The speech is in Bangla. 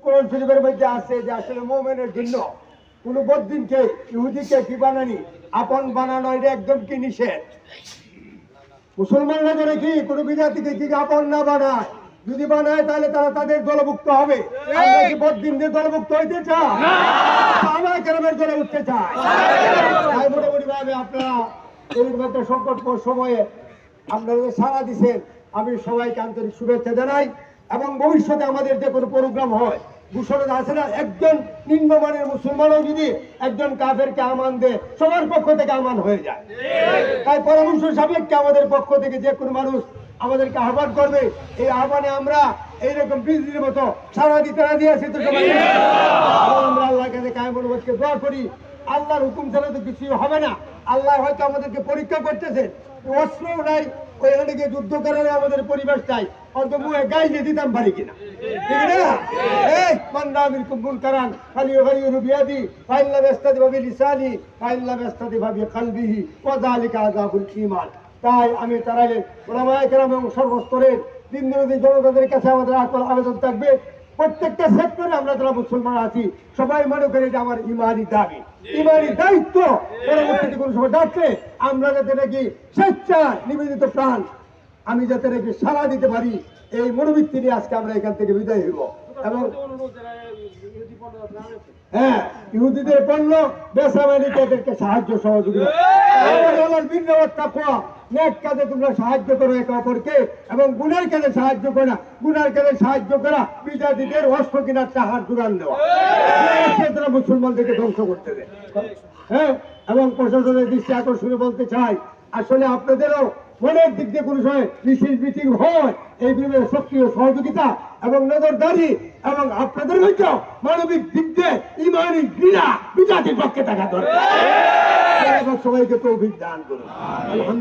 কোরআন শরীফের মধ্যে আছে যে আসলে মুমিনের জন্য কোন বদ্দিনকে ইহুদিকে কি বানানি আপন বানানো এটা একদম কি নিষেধ। মুসলমানরা যারা কি কোন বিজাতিকে কি আপন না বানায়, যদি বানায় তাহলে তারা তাদের দলভুক্ত হবে। আমরা কি বদ্দিনদের দলভুক্ত হইতে চাই? আমার কেরামের দলে উঠতে চাই। তাই মোটামুটি ভাবে আপনারা এরকম একটা সংকট সময়ে আপনারা সাড়া দিচ্ছেন, আমি সবাইকে আন্তরিক শুভেচ্ছা জানাই। এবং ভবিষ্যতে আমাদের যে কোনো প্রোগ্রাম হয় ঘোষণা আছে না, একজন নিম্নমানের মুসলমানও যদি একজন কাফেরকে আমান দেয় সবার পক্ষ থেকে আমান হয়ে যায়। তাই পরামর্শ সাপেক্ষে আমাদের পক্ষ থেকে যে কোনো মানুষ আমাদেরকে আহ্বান করবে, এই আহ্বানে আমরা এইরকম বিজলির মতো সারা দিতে রাজি আছি। তো সবাই আমরা আল্লাহর কাছে কায়েম অনুবাদকে দোয়া করি, আল্লাহর হুকুম ছাড়া তো কিছু হবে না। আল্লাহ হয়তো আমাদেরকে পরীক্ষা করতেছেন, অস্ত্রও নাই, ওইখানে গিয়ে যুদ্ধ করার আমাদের পরিবেশ চাই, অন্তত মুখে গাই দিয়ে দিতাম পারি কিনা, ঠিক না? এই মান্না মিনকুম মুনকারান ফালিয়ুগাইয়িরু বিয়াদি ফাইল্লা ইয়াস্তাদি বিলিসানি ফাইল্লা ইয়াস্তাদি বিকলবিহি ওয়া যালিকা আযাবুল ঈমান। তাই আমি তারাইলে উলামায়ে কেরাম এবং সর্বস্তরের দিন বিরোধী জনতাদের কাছে আমাদের আবেদন থাকবে, প্রত্যেকটা সেক্টরে আমরা যারা মুসলমান আছি সবাই মনে করি যে আমার ইমানি দাবি, ইমানি দায়িত্ব। পরবর্তীতে কোনো সময় ডাকলে আমরা যাতে নাকি স্বেচ্ছা নিবেদিত প্রাণ আমি যাতে নাকি সাড়া দিতে পারি, এই মনোবৃত্তি নিয়ে আজকে আমরা এখান থেকে বিদায় হইব। এবং হ্যাঁ, ইহুদিদের পণ্য বেসামানিকে এদেরকে সাহায্য সহযোগিতা, নেক কাজে তোমরা সাহায্য করো একে অপরকে, এবং গুনার কাজে সাহায্য করো না, গুনার কাজে সাহায্য করা বিজাতিদের অস্ত্র কিনার টাকার যোগান দেওয়া, তারা মুসলমানদেরকে ধ্বংস করতে দেয়। হ্যাঁ, এবং প্রশাসনের দৃষ্টি আকর্ষণে বলতে চাই, আসলে আপনাদেরও মনের দিক দিয়ে কোনো সময় বিশেষ মিটিং হয়, এই বিষয়ে সক্রিয় সহযোগিতা এবং নজরদারি, এবং আপনাদের মধ্যে মানবিক দিক দিয়ে ইমানি ঘৃণা বিজাতির পক্ষে থাকা দরকার। সবাইকে তৌফিক দান করুন। আলহামদুলিল্লাহ।